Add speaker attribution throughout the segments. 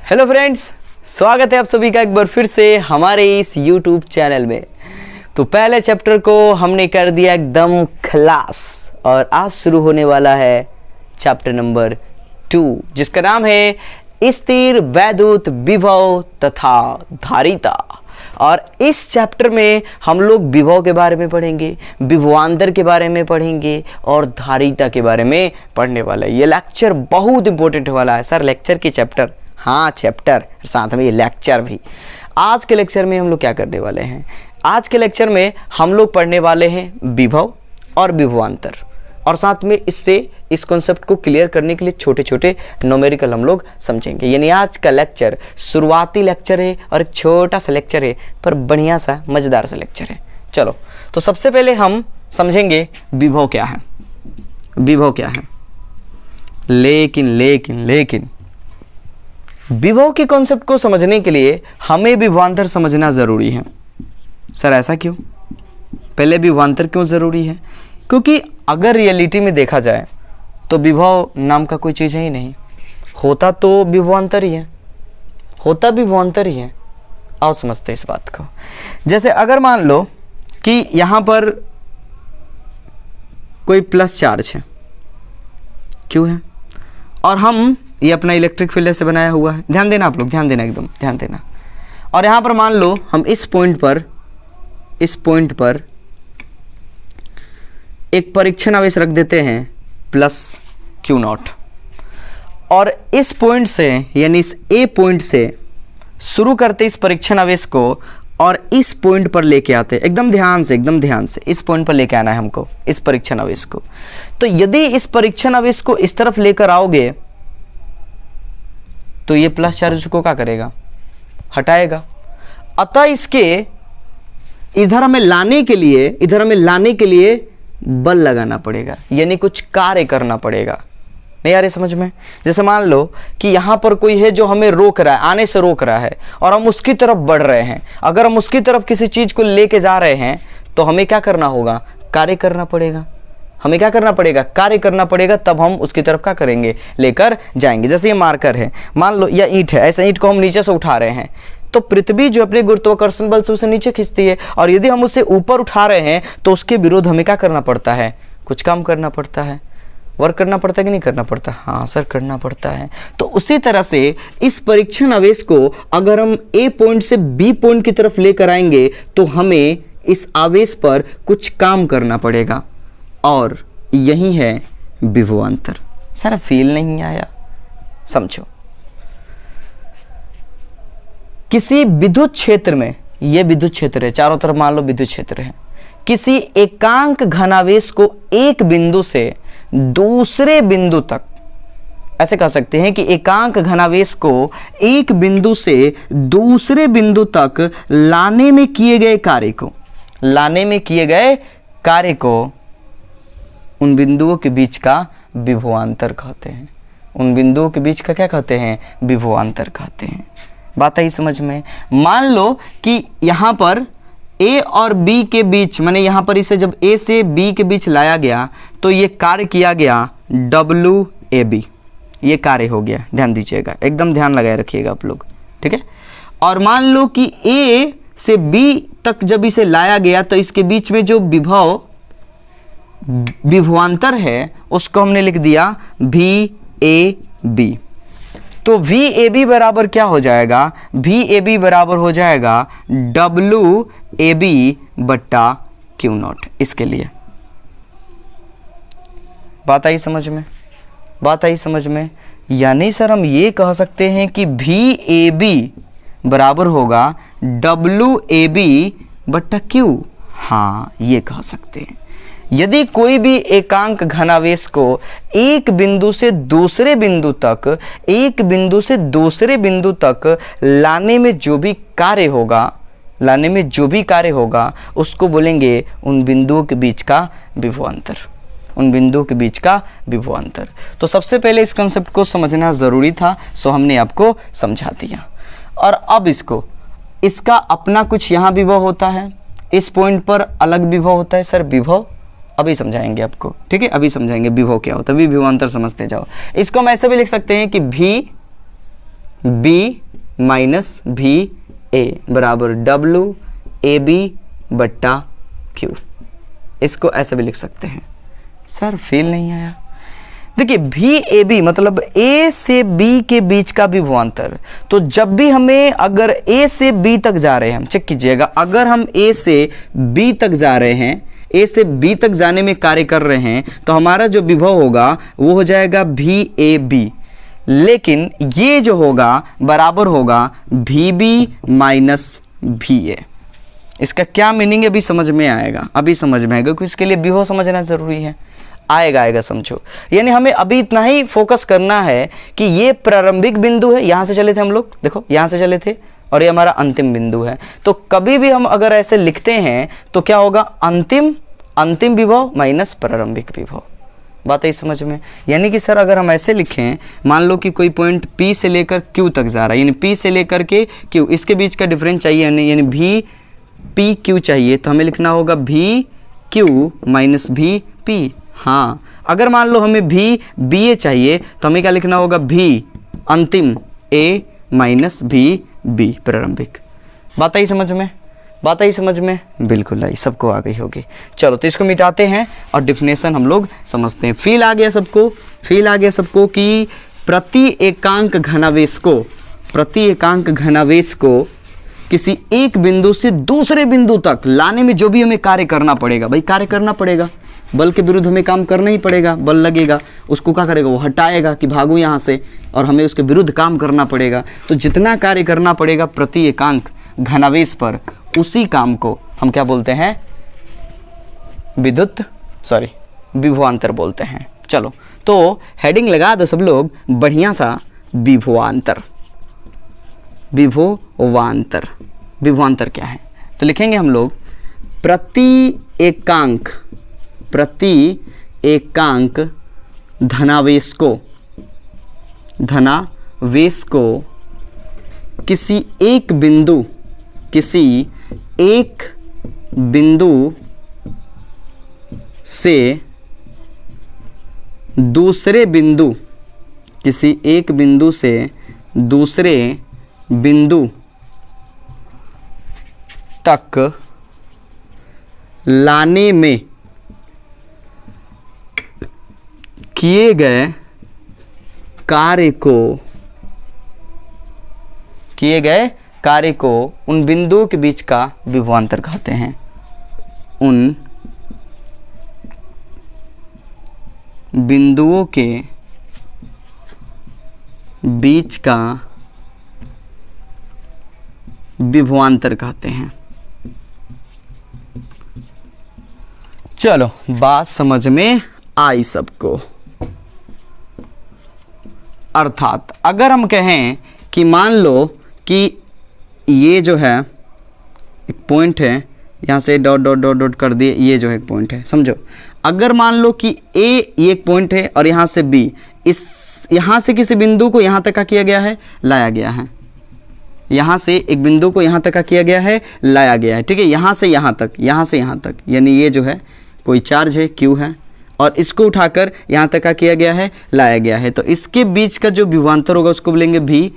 Speaker 1: Hello friends, स्वागत है आप सभी का एक बार फिर से हमारे इस यूट्यूब चैनल में। तो पहले चैप्टर को हमने कर दिया एकदम खलास और आज शुरू होने वाला है चैप्टर नंबर 2 जिसका नाम है स्थिर वैद्युत विभव तथा धारिता। और इस चैप्टर में हम लोग विभव के बारे में पढ़ेंगे, विभवांतर के बारे में पढ़ेंगे और धारिता के बारे में पढ़ने वाला है। ये लेक्चर बहुत इंपॉर्टेंट वाला है सर। लेक्चर की चैप्टर, हाँ चैप्टर साथ में ये लेक्चर भी। आज के लेक्चर में हम लोग क्या करने वाले हैं? आज के लेक्चर में हम लोग पढ़ने वाले हैं विभव और विभवांतर और साथ में इससे इस कॉन्सेप्ट को क्लियर करने के लिए छोटे छोटे न्यूमेरिकल हम लोग समझेंगे। यानी आज का लेक्चर शुरुआती लेक्चर है और एक छोटा सा लेक्चर है पर बढ़िया सा मज़ेदार सा लेक्चर है। चलो तो सबसे पहले हम समझेंगे विभव क्या है। विभव क्या है? लेकिन विभव के कॉन्सेप्ट को समझने के लिए हमें विभवांतर समझना ज़रूरी है। सर ऐसा क्यों? पहले विभवांतर क्यों ज़रूरी है? क्योंकि अगर रियलिटी में देखा जाए तो विभव नाम का कोई चीज़ ही नहीं, होता तो विभवांतर ही है, होता विभवांतर ही है। आओ समझते इस बात को। जैसे अगर मान लो कि यहाँ पर कोई प्लस चार्ज है, क्यों है? और हम ये अपना इलेक्ट्रिक फील्ड से बनाया हुआ है। ध्यान देना आप लोग, ध्यान देना, एकदम ध्यान देना। और यहाँ पर मान लो हम इस पॉइंट पर एक परीक्षण आवेश रख देते हैं प्लस Q0 और इस पॉइंट से यानी इस A पॉइंट से शुरू करते इस परीक्षण आवेश को और इस पॉइंट पर लेके आते, एकदम ध्यान से इस पॉइंट पर लेके आना है हमको, इस परीक्षण आवेश को। तो यदि इस परीक्षण आवेश को इस तरफ लेकर आओगे तो ये प्लस चार्ज को क्या करेगा? हटाएगा। अतः इसके इधर हमें लाने के लिए बल लगाना पड़ेगा, यानी कुछ कार्य करना पड़ेगा। नहीं आ रही समझ में? जैसे मान लो कि यहाँ पर कोई है जो हमें रोक रहा है, आने से रोक रहा है और हम उसकी तरफ बढ़ रहे हैं। अगर हम उसकी तरफ किसी चीज़ को लेके जा रहे हैं तो हमें क्या करना होगा? कार्य करना पड़ेगा। हमें क्या करना पड़ेगा? कार्य करना पड़ेगा, तब हम उसकी तरफ क्या करेंगे? लेकर जाएंगे। जैसे ये मार्कर है, मान लो या ईंट है, ऐसे ईंट को हम नीचे से उठा रहे हैं तो पृथ्वी जो अपने गुरुत्वाकर्षण बल से उसे नीचे खींचती है और यदि हम उसे ऊपर उठा रहे हैं तो उसके विरोध हमें क्या करना पड़ता है? कुछ काम करना पड़ता है, वर्क करना पड़ता है कि नहीं करना पड़ता? हाँ सर, करना पड़ता है। तो उसी तरह से इस परीक्षण आवेश को अगर हम A पॉइंट से B पॉइंट की तरफ लेकर आएंगे तो हमें इस आवेश पर कुछ काम करना पड़ेगा और यही है विभवांतर। सर फील नहीं आया? समझो, किसी विद्युत क्षेत्र में, ये विद्युत क्षेत्र है, चारों तरफ मान लो विद्युत क्षेत्र है, किसी एकांक घनावेश को एक बिंदु से दूसरे बिंदु तक, ऐसे कह सकते हैं कि एकांक घनावेश को एक बिंदु से दूसरे बिंदु तक लाने में किए गए कार्य को उन बिंदुओं के बीच का विभवांतर कहते हैं। उन बिंदुओं के बीच का क्या कहते हैं? विभवांतर कहते हैं। बात आई समझ में? मान लो कि यहाँ पर A और B के बीच, माने यहाँ पर इसे जब A से B के बीच लाया गया तो ये कार्य किया गया WAB, ये कार्य हो गया। ध्यान दीजिएगा, एकदम ध्यान लगाए रखिएगा आप लोग, ठीक है? और मान लो कि A से B तक जब इसे लाया गया तो इसके बीच में जो विभवांतर है उसको हमने लिख दिया VAB। तो VAB बराबर क्या हो जाएगा? VAB बराबर हो जाएगा WAB बट्टा Q0। इसके लिए बात आई समझ में? बात आई समझ में? यानी सर हम ये कह सकते हैं कि VAB बराबर होगा WAB बट्टा Q। हाँ, ये कह सकते हैं। यदि कोई भी एकांक घनावेश को एक बिंदु से दूसरे बिंदु तक लाने में जो भी कार्य होगा उसको बोलेंगे उन बिंदुओं के बीच का विभवांतर। तो सबसे पहले इस कंसेप्ट को समझना ज़रूरी था, सो हमने आपको समझा दिया। और अब इसका अपना कुछ यहाँ विभव होता है, इस पॉइंट पर अलग विभव होता है। सर विभव अभी समझाएंगे आपको, ठीक है? अभी समझाएंगे विभव क्या होता है, विभवांतर समझते जाओ। इसको हम ऐसे भी लिख सकते हैं कि बी माइनस भी ए बराबर WAB/Q। इसको ऐसे भी लिख सकते हैं। सर फील नहीं आया? देखिए VAB मतलब A से B के बीच का विभवांतर। तो जब भी हमें अगर A से B तक जा रहे हैं, हम चेक कीजिएगा, अगर हम A से B तक जा रहे हैं, A से B तक जाने में कार्य कर रहे हैं, तो हमारा जो विभव होगा वो हो जाएगा VAB। लेकिन ये जो होगा बराबर होगा VB माइनस VA। इसका क्या मीनिंग है अभी समझ में आएगा, अभी समझ में आएगा, क्योंकि इसके लिए विभव समझना जरूरी है। आएगा समझो। यानी हमें अभी इतना ही फोकस करना है कि ये प्रारंभिक बिंदु है, यहाँ से चले थे हम लोग, देखो यहाँ से चले थे, और ये हमारा अंतिम बिंदु है। तो कभी भी हम अगर ऐसे लिखते हैं तो क्या होगा, अंतिम विभव माइनस प्रारंभिक विभव। बात है समझ में? यानी कि सर अगर हम ऐसे लिखें, मान लो कि कोई पॉइंट P से लेकर Q तक जा रहा है, यानी P से लेकर के Q, इसके बीच का डिफरेंस चाहिए, यानी VPQ चाहिए, तो हमें लिखना होगा VQ माइनस VP। हाँ, अगर मान लो हमें VBA चाहिए तो हमें क्या लिखना होगा, V अंतिम A माइनस VB प्रारंभिक। बात आई समझ में? बात आई समझ में? बिल्कुल आई, सबको आ गई होगी। चलो तो इसको मिटाते हैं और डिफिनेशन हम लोग समझते हैं। फील आ गया सबको? फील आ गया सबको कि प्रति एकांक घनावेश को किसी एक बिंदु से दूसरे बिंदु तक लाने में जो भी हमें कार्य करना पड़ेगा, भाई कार्य करना पड़ेगा, बल के विरुद्ध हमें काम करना ही पड़ेगा, बल लगेगा, उसको क्या करेगा, वो हटाएगा कि भागो यहाँ से, और हमें उसके विरुद्ध काम करना पड़ेगा। तो जितना कार्य करना पड़ेगा प्रति एकांक घनावेश पर, उसी काम को हम क्या बोलते हैं, विभवांतर बोलते हैं। चलो तो हेडिंग लगा दो सब लोग बढ़िया सा, विभवांतर। विभवांतर क्या है? तो लिखेंगे हम लोग प्रति एकांक धनावेश को किसी एक बिंदु से दूसरे बिंदु तक लाने में किए गए कार्य को उन बिंदुओं के बीच का विभवांतर कहते हैं। उन बिंदुओं के बीच का विभवांतर कहते हैं। चलो बात समझ में आई सबको? अर्थात अगर हम कहें कि मान लो कि ये जो है एक पॉइंट है, यहाँ से डॉट डॉट डॉट डॉट कर दिए, ये जो है एक पॉइंट है, समझो। अगर मान लो कि A ये एक पॉइंट है और यहाँ से B, यहाँ से किसी बिंदु को यहाँ तक का किया गया है, लाया गया है, यहाँ से एक बिंदु को यहाँ तक का किया गया है, लाया गया है, ठीक है, यहाँ से यहाँ तक, यानी ये जो है कोई चार्ज है Q है, और इसको उठाकर यहाँ तक का किया गया है, लाया गया है। तो इसके बीच का जो विभवांतर होगा उसको बोलेंगे V।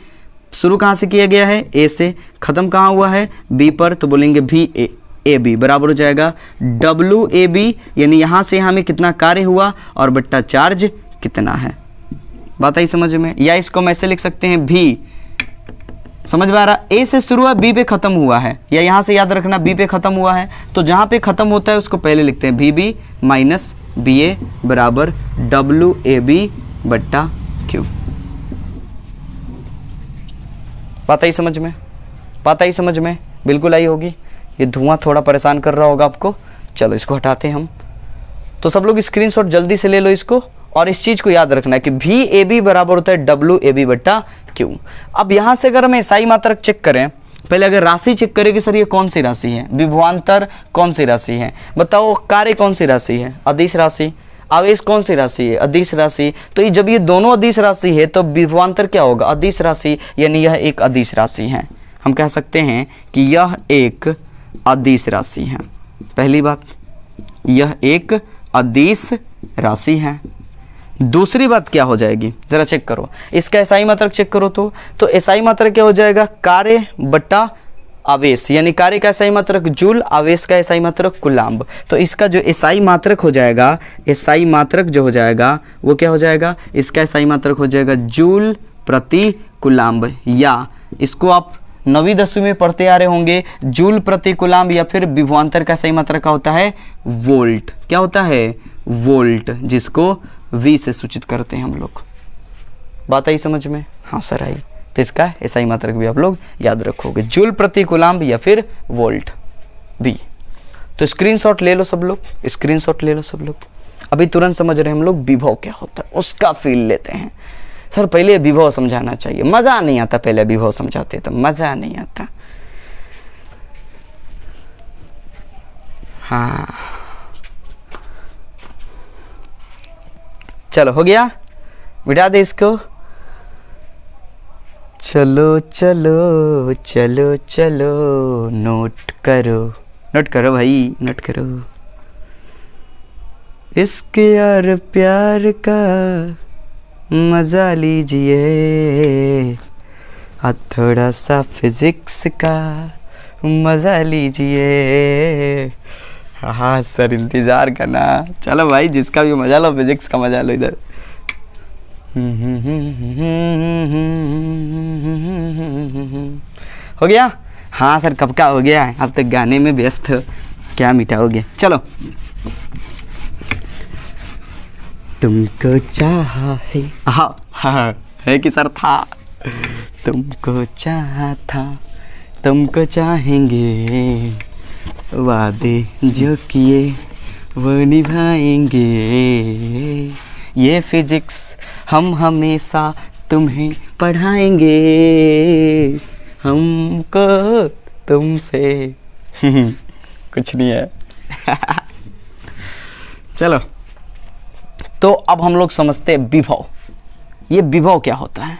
Speaker 1: शुरू कहाँ से किया गया है, A से, ख़त्म कहाँ हुआ है, B पर, तो बोलेंगे VAB बराबर हो जाएगा WAB, यानी यहाँ से यहाँ में कितना कार्य हुआ और बट्टा चार्ज कितना है। बात आई समझ में? या इसको हम ऐसे लिख सकते हैं, V समझ में आ रहा, A से शुरू हुआ B पे ख़त्म हुआ है, या यहाँ से याद रखना B पे ख़त्म हुआ है, तो जहाँ पे ख़त्म होता है उसको पहले लिखते हैं VB माइनस BA बराबर WAB/Q। बात आई समझ में? बात आई समझ में? बिल्कुल आई होगी। ये धुआं थोड़ा परेशान कर रहा होगा आपको। चलो इसको हटाते हैं हम। तो सब लोग स्क्रीनशॉट जल्दी से ले लो इसको, और इस चीज़ को याद रखना है कि VAB बराबर होता है WAB/Q। अब यहाँ से अगर हम SI मात्रक चेक करें, पहले अगर राशि चेक करें कि सर ये कौन सी राशि है, विभवांतर कौन सी राशि है, बताओ, कार्य कौन सी राशि है, अदिश राशि, आवेश कौन सी राशि है, अदिश राशि। तो जब ये दोनों अदिश राशि है तो विभवांतर क्या होगा, अदिश राशि, यानी यह एक अदिश राशि है। हम कह सकते हैं कि यह एक अदिश राशि है। पहली बात, यह एक अदिश राशि है। दूसरी बात क्या हो जाएगी, जरा चेक करो, इसका एसआई मात्रक चेक करो तो एसआई मात्रक क्या हो जाएगा, कार्य बट्टा आवेश, यानी कार्य का एसआई मात्रक जूल, आवेश का एसआई मात्रक कूलाम्ब। तो इसका जो एसआई मात्रक हो जाएगा, एसआई मात्रक जो हो जाएगा वो क्या हो जाएगा, इसका एसआई मात्रक हो जाएगा जूल प्रति कूलाम्ब, या इसको आप 9वीं 10वीं में पढ़ते आ रहे होंगे, जूल प्रति कूलाम्ब, या फिर विभवांतर का सही मात्रक का होता है वोल्ट। क्या होता है, वोल्ट, जिसको V से सूचित करते हैं हम लोग। बात आई समझ में? हाँ सर आई। तो इसका एसआई मात्रक भी आप लोग याद रखोगे, जूल प्रति कूलाम्ब या फिर वोल्ट V। तो स्क्रीनशॉट ले लो सब लोग, स्क्रीनशॉट ले लो सब लोग। अभी तुरंत समझ रहे हैं हम लोग विभव क्या होता है, उसका फील लेते हैं। सर पहले विभव समझाना चाहिए, मज़ा नहीं आता, पहले विभव समझाते तो मज़ा नहीं आता। हाँ चलो हो गया, बिठा दे इसको। चलो चलो चलो चलो नोट करो, नोट करो भाई, नोट करो। इसके यार प्यार का मज़ा लीजिए, अब थोड़ा सा फिजिक्स का मज़ा लीजिए। हाँ सर इंतज़ार करना, चलो भाई जिसका भी मज़ा लो, फिजिक्स का मज़ा लो इधर। हो गया? हाँ सर कब का हो गया है, अब तक गाने में व्यस्त हो, क्या मिटाओगे। चलो, तुमको चाहा है, हाँ हाँ है कि सर था, तुमको चाहा था, तुमको चाहेंगे, वादे जो किए वो निभाएंगे, ये फिजिक्स हम हमेशा तुम्हें पढ़ाएंगे, हमको तुमसे कुछ नहीं है। चलो, तो अब हम लोग समझते हैं विभव। ये विभव क्या होता है?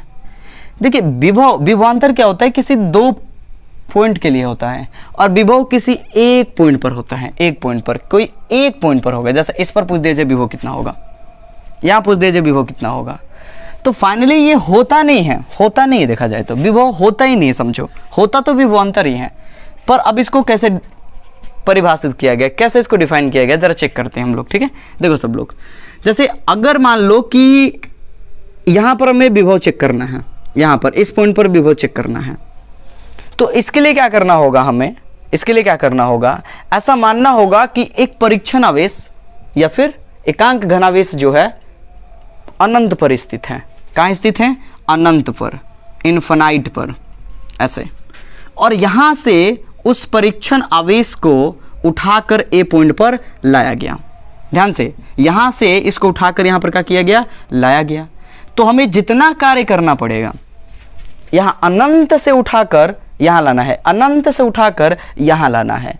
Speaker 1: देखिए विभव, विभवांतर क्या होता है, किसी दो पॉइंट के लिए होता है, और विभव किसी एक पॉइंट पर होता है। एक पॉइंट पर, कोई एक पॉइंट पर होगा। जैसे इस पर पूछ दीजिए विभव कितना होगा, यहाँ पूछ दीजिए विभव कितना होगा, तो फाइनली ये होता नहीं है, होता नहीं है। देखा जाए तो विभव होता ही नहीं है, समझो, होता तो विभवांतर ही है। पर अब इसको कैसे परिभाषित किया गया, कैसे इसको डिफाइन किया गया, जरा चेक करते हैं हम लोग। ठीक है, देखो सब लोग, जैसे अगर मान लो कि यहाँ पर हमें विभव चेक करना है, यहाँ पर इस पॉइंट पर विभव चेक करना है, तो इसके लिए क्या करना होगा हमें, इसके लिए क्या करना होगा, ऐसा मानना होगा कि एक परीक्षण आवेश या फिर एकांक घनावेश जो है अनंत पर स्थित है। कहाँ स्थित है? अनंत पर, इन्फिनाइट पर, ऐसे। और यहाँ से उस परीक्षण आवेश को उठाकर ए पॉइंट पर लाया गया। ध्यान से, यहाँ से इसको उठाकर यहाँ पर क्या किया गया, लाया गया। तो हमें जितना कार्य करना पड़ेगा, यहाँ अनंत से उठाकर यहाँ लाना है, अनंत से उठाकर यहाँ लाना है।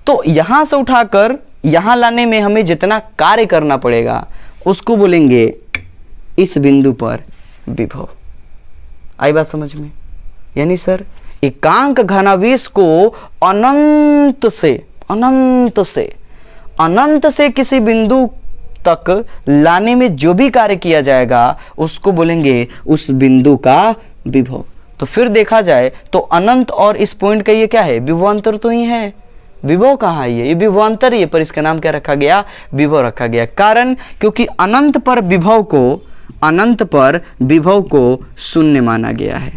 Speaker 1: तो यहाँ से उठाकर यहाँ लाने में हमें जितना कार्य करना पड़ेगा उसको बोलेंगे इस बिंदु पर विभव। आई बात समझ में? यानी सर एकांक घनावेश को अनंत से किसी बिंदु तक लाने में जो भी कार्य किया जाएगा उसको बोलेंगे उस बिंदु का विभव। तो फिर देखा जाए तो अनंत और इस पॉइंट का ये क्या है, विभवांतर तो ही है। विभव कहाँ है? ये विभवांतर ही है, पर इसका नाम क्या रखा गया, विभव रखा गया। कारण क्योंकि अनंत पर विभव को शून्य माना गया है।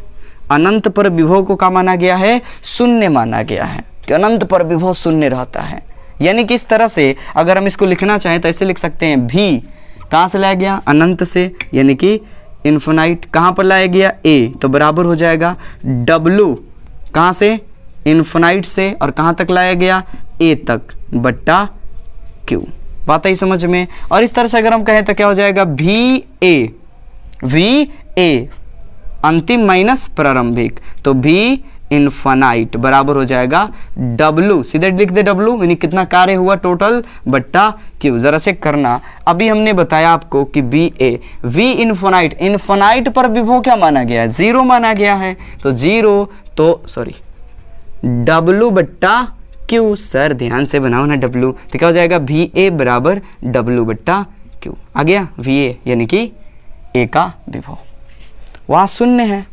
Speaker 1: अनंत पर विभव को क्या माना गया है, शून्य माना गया है, कि अनंत पर विभव शून्य रहता है। यानी कि इस तरह से अगर हम इसको लिखना चाहें तो ऐसे लिख सकते हैं, भी कहाँ से लाया गया, अनंत से, यानी कि इन्फिनाइट कहाँ पर लाया गया, ए, तो बराबर हो जाएगा W कहाँ से, इन्फिनाइट से, और कहाँ तक लाया गया, ए तक, बट्टा Q। बात आई समझ में? और इस तरह से अगर हम कहें तो क्या हो जाएगा, VA अंतिम माइनस प्रारंभिक, तो V इन्फिनाइट बराबर हो जाएगा W, सीधे लिख दे W, यानी कितना कार्य हुआ टोटल, बट्टा Q। जरा चेक करना, अभी हमने बताया आपको कि V इन्फिनाइट पर विभव क्या माना गया है, 0 माना गया है। तो 0 तो सॉरी W बट्टा Q, सर ध्यान से बनाओ ना W, तो क्या हो जाएगा, VA बराबर W बट्टा क्यू आ गया VA, यानी कि A का विभव। वहाँ शून्य है,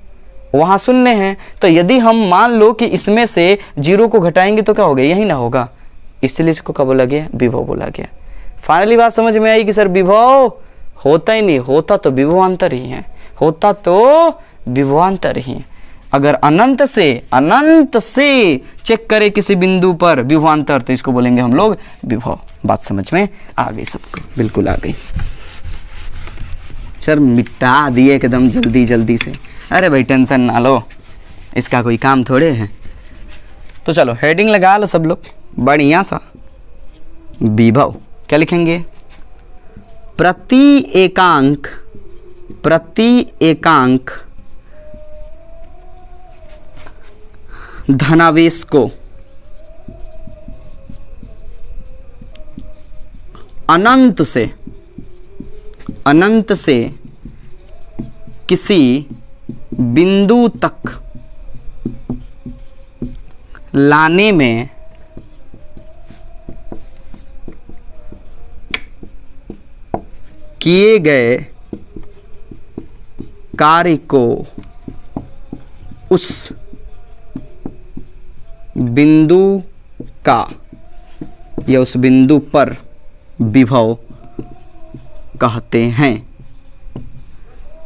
Speaker 1: वहाँ शून्य है, तो यदि हम मान लो कि इसमें से 0 को घटाएंगे तो क्या होगा, यही ना होगा, इसलिए इसको क्या बोला गया, विभव बोला गया। फाइनली बात समझ में आई कि सर विभव होता ही नहीं, होता तो विभवांतर ही है, होता तो विभवांतर ही। अगर अनंत से चेक करें किसी बिंदु पर विभवांतर तो इसको बोलेंगे हम लोग विभव। बात समझ में आ गई सबको, बिल्कुल आ गई। सर मिटा दिए एकदम जल्दी से, अरे भाई टेंशन ना लो, इसका कोई काम थोड़े है। तो चलो हेडिंग लगा लो सब लोग बढ़िया सा। विभव क्या लिखेंगे, प्रति एकांक धनावेश को अनंत से किसी बिंदु तक लाने में किए गए कार्य को उस बिंदु का या उस बिंदु पर विभव कहते हैं।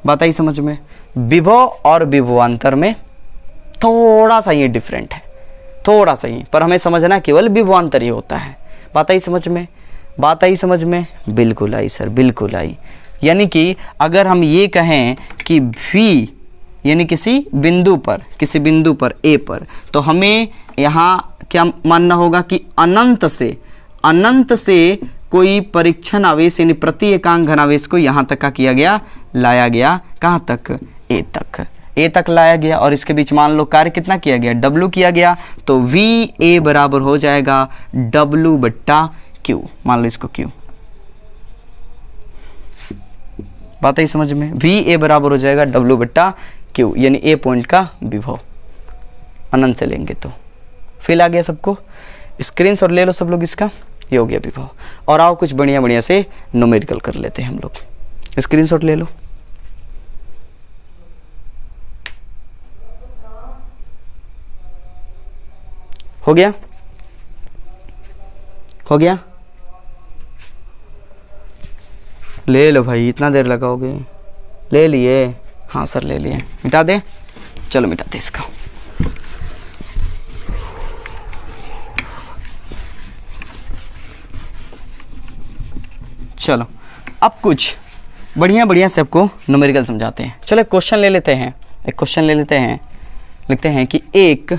Speaker 1: बात आई समझ में। विभव और विभवांतर में थोड़ा सा ये डिफरेंट है, थोड़ा सा ही, पर हमें समझना केवल विभवांतर ही होता है। बात आई समझ में, बात आई समझ में, बिल्कुल आई सर, बिल्कुल आई। यानी कि अगर हम ये कहें कि V यानी किसी बिंदु पर A पर, तो हमें यहाँ क्या मानना होगा कि अनंत से कोई परीक्षण आवेश यानी प्रति एकांक घनावेश को यहाँ तक का किया गया, लाया गया, कहाँ तक, A तक लाया गया। और इसके बीच मान लो कार्य कितना किया गया, W किया गया, तो VA बराबर हो जाएगा W/Q, मान लो इसको Q। बात है समझ में, VA बराबर हो जाएगा W/Q, यानी A पॉइंट का विभव अनंत से लेंगे तो। फिल आ गया सबको, स्क्रीनशॉट ले लो सब लोग इसका, ये हो गया विभव। और आओ कुछ बढ़िया से न्यूमेरिकल कर लेते हैं हम लोग, स्क्रीनशॉट ले लो। हो गया, हो गया, ले लो भाई, इतना देर लगाओगे, ले लिए, हाँ सर ले लिए, मिटा दे, चलो मिटा दे इसका। चलो अब कुछ बढ़िया से आपको न्यूमेरिकल समझाते हैं। चलो एक क्वेश्चन ले लेते हैं, लिखते हैं कि एक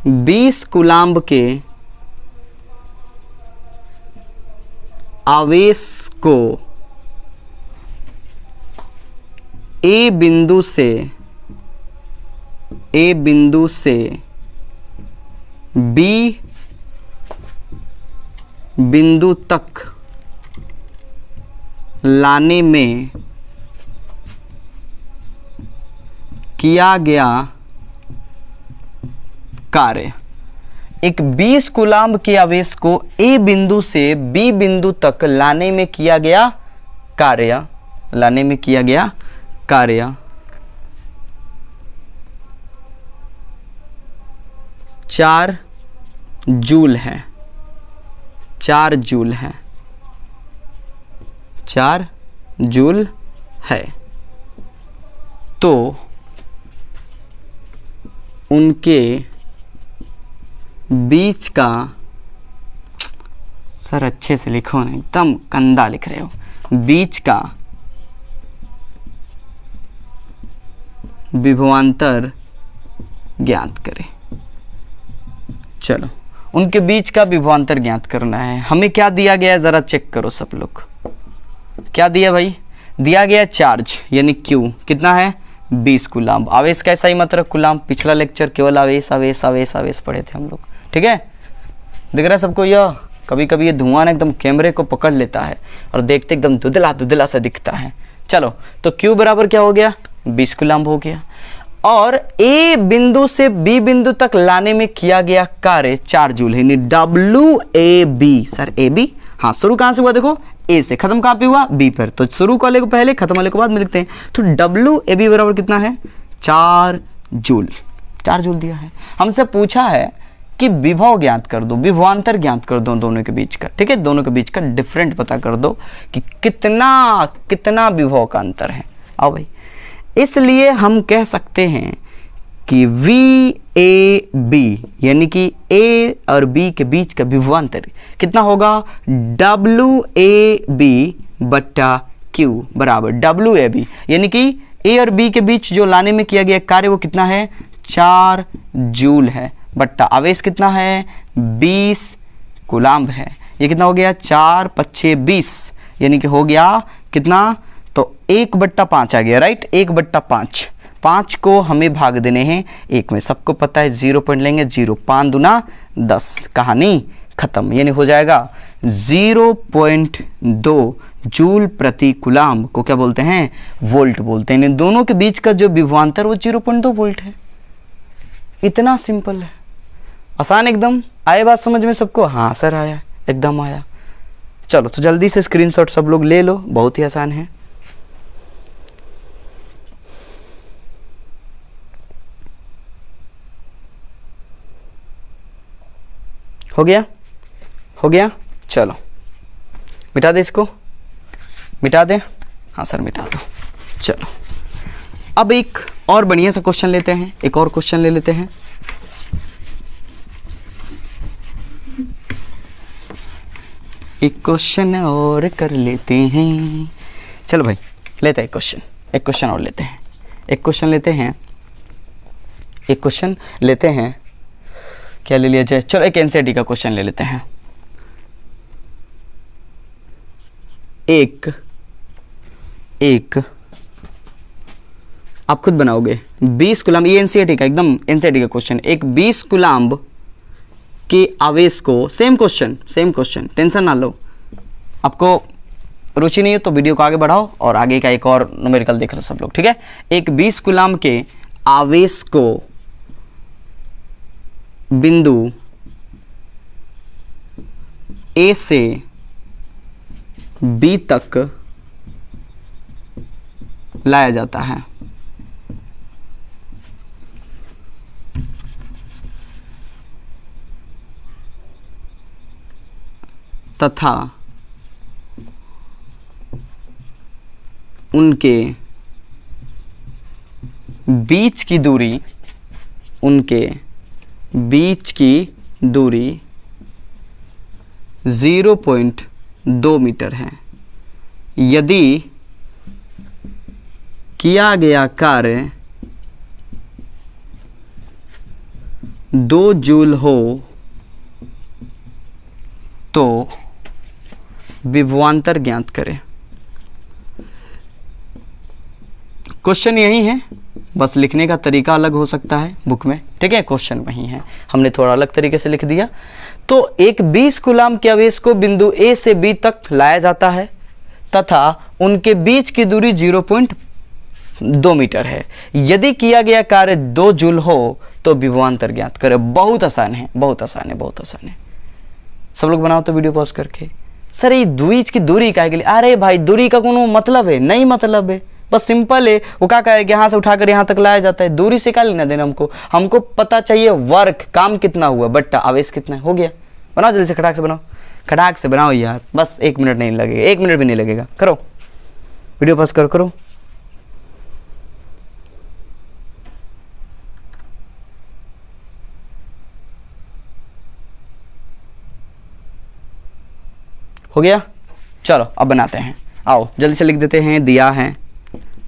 Speaker 1: 20 कूलाम्ब के आवेश को A बिंदु से B बिंदु तक लाने में किया गया कार्य। एक 20 कूलाम्ब के आवेश को A बिंदु से B बिंदु तक लाने में किया गया कार्य 4 जूल है, 4 जूल है, 4 जूल है। तो उनके बीच का, सर अच्छे से लिखो ना, एकदम गंदा लिख रहे हो, बीच का विभवांतर ज्ञात करें। चलो उनके बीच का विभवांतर ज्ञात करना है। हमें क्या दिया गया है ज़रा चेक करो सब लोग, क्या दिया भाई, दिया गया चार्ज यानी Q कितना है 20 कूलाम्ब। आवेश कैसा ही मतलब कूलाम्ब, पिछला लेक्चर केवल आवेश आवेश आवेश आवेश पढ़े थे हम लोग, ठीक है। दिख रहा है सबको यह, कभी कभी ये धुआं ना एकदम कैमरे को पकड़ लेता है और देखते एकदम धुंधला सा दिखता है। चलो तो Q बराबर क्या हो गया 20 कूलाम्ब हो गया। और A बिंदु से B बिंदु तक लाने में किया गया कार्य 4 जूल है, WAB। सर AB, हाँ शुरू कहाँ से हुआ देखो, ए से, खत्म कहाँ पे हुआ, बी पर, तो शुरू वाले को पहले, खत्म वाले को बाद में लिखते हैं। तो WAB बराबर कितना है, 4 जूल। 4 जूल दिया है। हमसे पूछा है कि विभव ज्ञात कर दो, विभवांतर ज्ञात कर दो दोनों के बीच का, ठीक है, दोनों के बीच का डिफरेंट पता कर दो कि कितना विभव का अंतर है। आओ भाई, इसलिए हम कह सकते हैं कि VAB यानी कि A और B के बीच का विभवांतर कितना होगा, WAB बट्टा Q बराबर WAB, यानी कि A और B के बीच जो लाने में किया गया कार्य वो कितना है, 4 जूल है, बट्टा आवेश कितना है, 20 कूलाम्ब है। ये कितना हो गया, 4 पच्छे 20, यानी कि हो गया कितना, तो 1/5 आ गया, राइट, 1/5। 5 को हमें भाग देने हैं 1 में, सबको पता है 0 पॉइंट लेंगे, 0 5 दूना 10, कहानी खत्म। यानी हो जाएगा 0.2 जूल प्रति कूलाम्ब को क्या बोलते हैं, वोल्ट बोलते हैं। इन दोनों के बीच का जो विभवांतर वो 0.2 वोल्ट है। इतना सिंपल है, आसान एकदम। आए बात समझ में सबको, हाँ सर आया, एकदम आया। चलो तो जल्दी से स्क्रीनशॉट सब लोग ले लो, बहुत ही आसान है। हो गया, हो गया, चलो मिटा दे, इसको मिटा दे, हाँ सर मिटा दो। चलो अब एक और बढ़िया सा क्वेश्चन लेते हैं, एक और क्वेश्चन ले लेते हैं। एक क्वेश्चन और कर लेते हैं, चलो भाई लेते हैं एक क्वेश्चन और लेते हैं, एक क्वेश्चन लेते हैं, क्या ले लिया जाए, चलो एक NCERT का क्वेश्चन ले लेते हैं। एक आप खुद बनाओगे, 20 कूलाम्ब, ये NCERT का एकदम NCERT का क्वेश्चन, एक 20 कूलाम्ब के आवेश को, सेम क्वेश्चन, टेंशन ना लो। आपको रुचि नहीं है तो वीडियो को आगे बढ़ाओ और आगे का एक और न्यूमेरिकल देख लो सब लोग, ठीक है। एक 20 कूलाम्ब के आवेश को बिंदु A से B तक लाया जाता है तथा उनके बीच की दूरी 0.2 मीटर है। यदि किया गया कार्य 2 जूल हो तो विभवांतर ज्ञात करें। क्वेश्चन यही है, बस लिखने का तरीका अलग हो सकता है बुक में, ठीक है। क्वेश्चन वही है, हमने थोड़ा अलग तरीके से लिख दिया। तो एक 20 कूलाम्ब के आवेश को बिंदु A से B तक लाया जाता है तथा उनके बीच की दूरी 0.2 मीटर है। यदि किया गया कार्य 2 जूल हो तो विभवांतर ज्ञात करें। बहुत आसान है, बहुत आसान है, बहुत आसान है। सब लोग बनाओ तो वीडियो पॉज करके। सर ये बीच की दूरी काहे के लिए, अरे भाई दूरी का कोनो मतलब है नहीं, मतलब है बस सिंपल है। वो क्या कहे कि यहाँ से उठाकर यहाँ तक लाया जाता है, दूरी से क्या लेना देना हमको पता चाहिए वर्क, काम कितना हुआ, बट आवेश कितना है। हो गया, बनाओ जल्दी से, खटाक से बनाओ, खटाक से बनाओ यार, बस 1 मिनट नहीं लगेगा, 1 मिनट भी नहीं लगेगा। करो वीडियो पॉज करो। हो गया, चलो अब बनाते हैं। आओ जल्दी से लिख देते हैं। दिया है,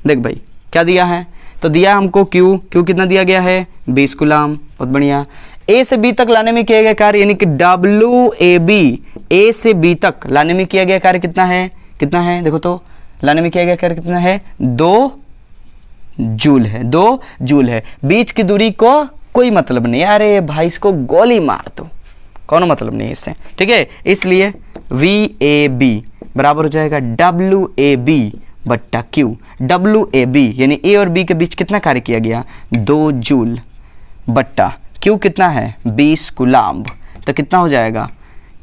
Speaker 1: देख भाई क्या दिया है, तो दिया हमको Q कितना दिया गया है, 20 कूलाम्ब, बहुत बढ़िया। A से B तक लाने में किया गया कार्य यानी कि WAB, A से B तक लाने में किया गया कार्य कितना है, देखो तो लाने में किया गया कार्य कितना है, 2 जूल है, 2 जूल है। बीच की दूरी को कोई मतलब नहीं, अरे भाई इसको गोली मार दो, कौन मतलब नहीं इससे, ठीक है। इसलिए VAB बराबर हो जाएगा WAB बट्टा Q। WAB यानी A और B के बीच कितना कार्य किया गया, 2 जूल बट्टा Q कितना है, 20 कूलाम्ब। तो कितना हो जाएगा,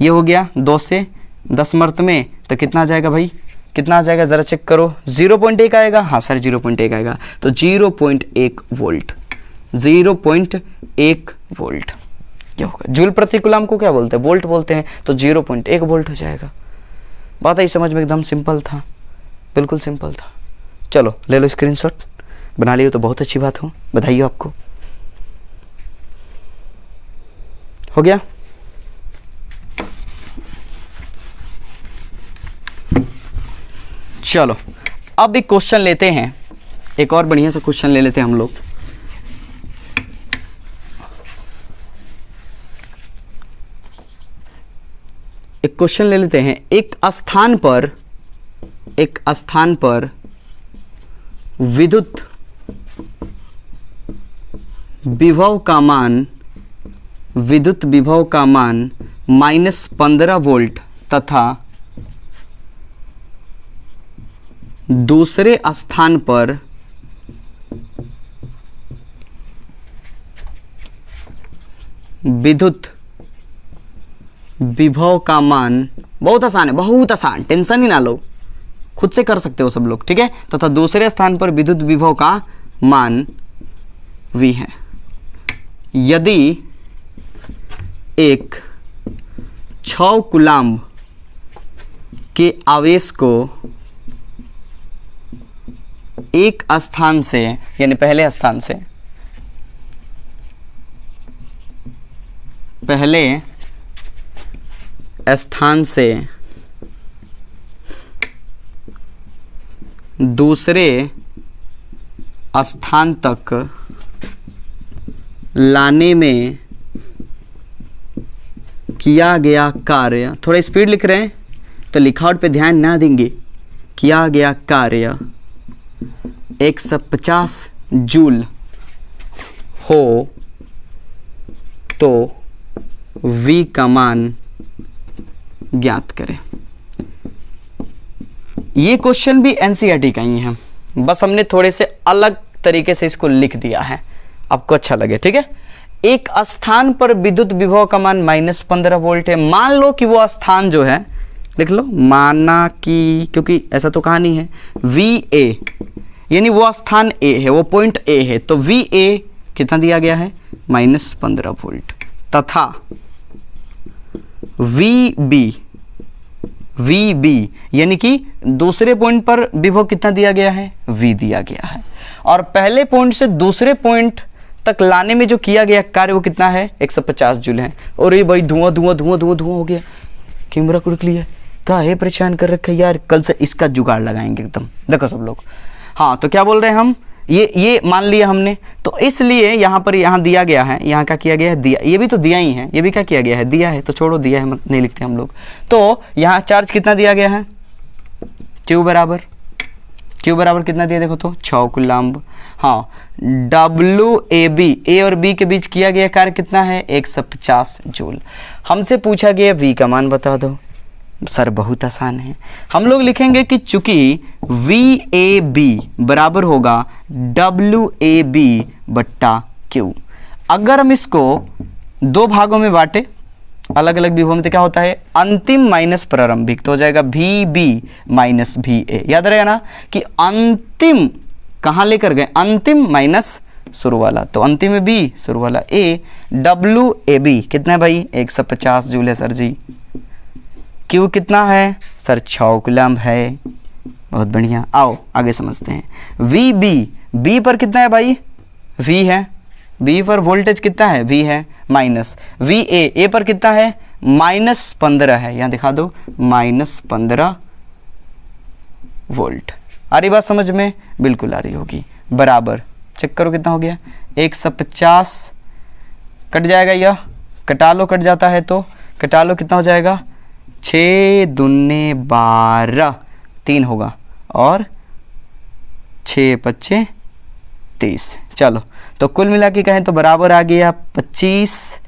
Speaker 1: ये हो गया 2 से 10 मर्त में तो कितना आ जाएगा भाई, कितना आ जाएगा ज़रा चेक करो, 0.1 आएगा। हाँ सर 0.1 आएगा, तो 0.1 वोल्ट, 0.1 वोल्ट क्या होगा। जूल प्रति कूलम को क्या बोलते हैं, वोल्ट बोलते हैं, तो 0.1 वोल्ट हो जाएगा। बात आई समझ में, एकदम सिंपल था, बिल्कुल सिंपल था। चलो ले लो स्क्रीनशॉट, बना लियो तो बहुत अच्छी बात हो, बधाई हो आपको। हो गया। चलो अब एक क्वेश्चन लेते हैं, एक और बढ़िया सा क्वेश्चन ले लेते हैं हम लोग। एक क्वेश्चन ले लेते हैं, एक स्थान पर विद्युत विभव का मान -15 वोल्ट तथा दूसरे स्थान पर विद्युत विभव का मान, बहुत आसान है, बहुत आसान, टेंशन ही ना लो, खुद से कर सकते हो सब लोग, ठीक है। तथा दूसरे स्थान पर विद्युत विभव का मान V है। यदि एक 6 कूलम्ब के आवेश को एक स्थान से, यानी पहले स्थान से दूसरे स्थान तक लाने में किया गया कार्य, थोड़ा स्पीड लिख रहे हैं तो लिखावट पे ध्यान ना देंगे, किया गया कार्य 150 जूल हो तो V का मान ज्ञात करें। ये क्वेश्चन भी NCERT का ही है, बस हमने थोड़े से अलग तरीके से इसको लिख दिया है, आपको अच्छा लगे, ठीक है। एक स्थान पर विद्युत विभव का मान -15 वोल्ट है। मान लो कि वो स्थान जो है, लिख लो, माना कि, क्योंकि ऐसा तो कहा नहीं है, VA यानी वो स्थान A है, वो पॉइंट A है, तो VA कितना दिया गया है, -15 वोल्ट, तथा VB यानी कि दूसरे पॉइंट पर विभव कितना दिया गया है, V दिया गया है, और पहले पॉइंट से दूसरे पॉइंट तक लाने में जो किया गया कार्य वो कितना है, 150 जूल है। और ये भाई धुआं हो गया, कैमरा को रख लिया, क्या है परेशान कर रखा है यार, कल से इसका जुगाड़ लगाएंगे एकदम, देखो सब लोग। हाँ तो क्या बोल रहे हैं हम, ये मान लिया हमने, तो इसलिए यहाँ पर यहाँ दिया गया है, यहाँ क्या किया गया है, दिया, ये भी तो दिया ही है, ये भी क्या किया गया है, दिया है, तो छोड़ो दिया है मत नहीं लिखते हम लोग। तो यहाँ चार्ज कितना दिया गया है, Q बराबर कितना दिया, देखो तो 6 कूलम्ब। हाँ WAB, A और B के बीच किया गया कार्य कितना है, 150 जूल। हमसे पूछा गया V का मान बता दो। सर बहुत आसान है, हम लोग लिखेंगे कि चूंकि VAB बराबर होगा WAB बट्टा Q। अगर हम इसको दो भागों में बांटे अलग अलग विभव में, तो क्या होता है, अंतिम माइनस प्रारंभिक, तो हो जाएगा VB माइनस VA। याद रहेगा ना कि अंतिम कहाँ लेकर गए, अंतिम माइनस शुरू वाला, तो अंतिम में B, शुरू वाला A। WAB कितना है भाई, 150 जूल है सर जी। Q कितना है सर, 6 कूलम्ब है, बहुत बढ़िया। आओ आगे समझते हैं। VB, B पर कितना है भाई, V है, B पर वोल्टेज कितना है, V है, माइनस VA, A पर कितना है, -15 है, यहाँ दिखा दो, -15 वोल्ट। आ रही बात समझ में, बिल्कुल आ रही होगी। बराबर चेक करो कितना हो गया, 150 कट जाएगा, यह कटा लो, कट जाता है तो कटा लो, कितना हो जाएगा, 6 दूने 12, 3 होगा, और 6 पच्चे 30। चलो तो कुल मिला के कहें तो बराबर आ गया 25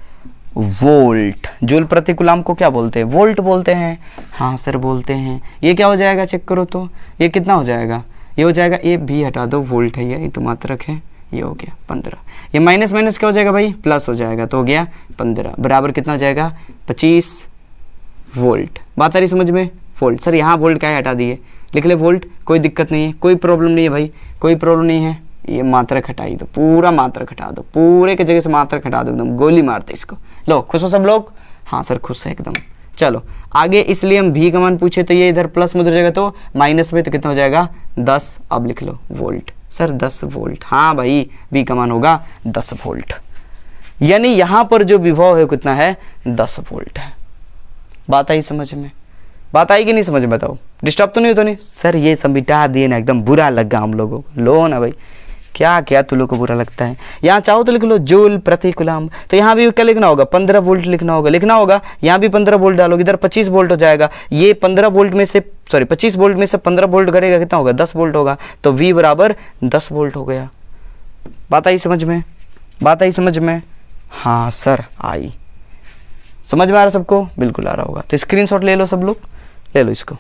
Speaker 1: वोल्ट। जूल प्रति कूलम्ब को क्या बोलते हैं, वोल्ट बोलते हैं। हाँ सर बोलते हैं। ये क्या हो जाएगा, चेक करो तो, ये कितना हो जाएगा, ये हो जाएगा, ये भी हटा दो, वोल्ट है ये तो मात्रक है, ये हो गया 15। ये माइनस माइनस क्या हो जाएगा भाई, प्लस हो जाएगा, तो हो गया 15 बराबर कितना हो जाएगा, 25 वोल्ट। बात आ रही समझ में, वोल्ट। सर यहाँ वोल्ट क्या है, हटा दिए, लिख ले वोल्ट, कोई दिक्कत नहीं है, कोई प्रॉब्लम नहीं है भाई, कोई प्रॉब्लम नहीं है। ये मात्रक हटाई दो, पूरा मात्रक हटा दो, पूरे के जगह से मात्रक हटा दो, एकदम गोली मारते इसको। लो खुश हो सब लोग? हाँ सर खुश है एकदम। चलो आगे, इसलिए हम भी का मान पूछे तो ये इधर प्लस में उधर जाएगा तो माइनस में, तो कितना हो जाएगा 10। अब लिख लो वोल्ट। सर 10 वोल्ट, हाँ भाई भी का मान होगा 10 वोल्ट, यानी यहाँ पर जो विभव है कितना है 10 वोल्ट है। बात आई समझ में? बात आई कि नहीं समझ में? बताओ, डिस्टर्ब तो नहीं हो तो नहीं? सर ये सब मिटा दिए ना, एकदम बुरा लगा हम लोगों को। लो ना भाई, क्या क्या तुम लोग को बुरा लगता है। यहाँ चाहो तो लिख लो जूल प्रति कूलम्ब, तो यहाँ भी क्या लिखना होगा 15 वोल्ट लिखना होगा, यहाँ भी 15 वोल्ट डालोगे, इधर 25 वोल्ट हो जाएगा। ये 15 वोल्ट में से 25 वोल्ट में से 15 वोल्ट करेगा, कितना होगा 10 वोल्ट होगा, तो V बराबर 10 वोल्ट हो गया। बात आई समझ में? बात आई समझ में? हाँ सर आई। समझ में आ रहा सबको? बिल्कुल आ रहा होगा। तो स्क्रीनशॉट ले लो सब लोग, ले लो इसको।